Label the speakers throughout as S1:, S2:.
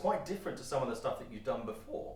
S1: quite different to some of the stuff that you've done before.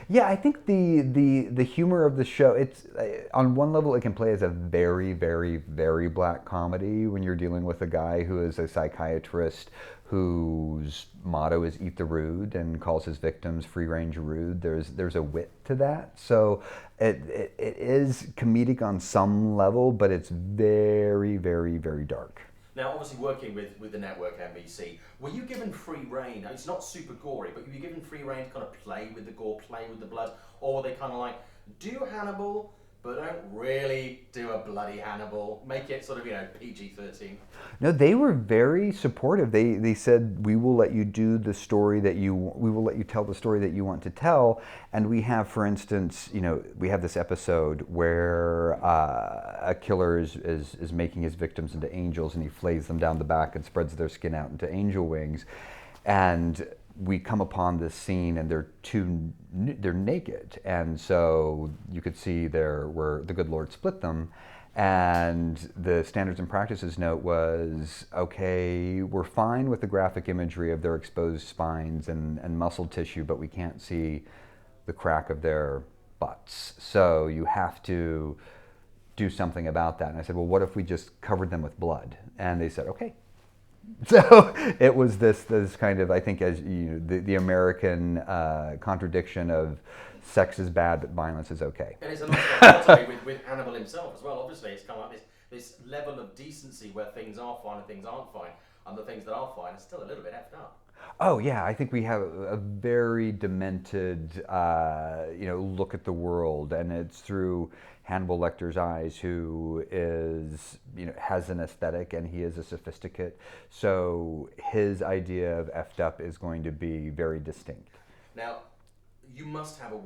S2: Yeah, I think the humor of the show, it's on one level it can play as a very, very, very black comedy when you're dealing with a guy who is a psychiatrist whose motto is eat the rude and calls his victims free range rude. There's a wit to that. So it is comedic on some level, but it's very, very, very dark.
S1: Now, obviously, working with the network NBC, were you given free reign? Now, it's not super gory, but were you given free reign to kind of play with the gore, play with the blood, or were they kind of like, do Hannibal, but don't really do a bloody Hannibal? Make it sort of, PG-13.
S2: No, they were very supportive. They said we will let you do the story we will let you tell the story that you want to tell. And we have, for instance, we have this episode where a killer is making his victims into angels, and he flays them down the back and spreads their skin out into angel wings. And we come upon this scene, and they're naked, and so you could see there where the good Lord split them. And the standards and practices note was, okay, we're fine with the graphic imagery of their exposed spines and muscle tissue, but we can't see the crack of their butts. So you have to do something about that. And I said, well, what if we just covered them with blood? And they said, okay. So it was this kind of, I think, as the American contradiction of sex is bad, but violence is okay.
S1: And it's a lot with Hannibal himself as well. Obviously, it's kind of like this level of decency where things are fine and things aren't fine, and the things that are fine are still a little bit effed up.
S2: Oh yeah, I think we have a very demented, look at the world, and it's through Hannibal Lecter's eyes, who is, has an aesthetic, and he is a sophisticate. So his idea of effed up is going to be very distinct.
S1: Now, you must have a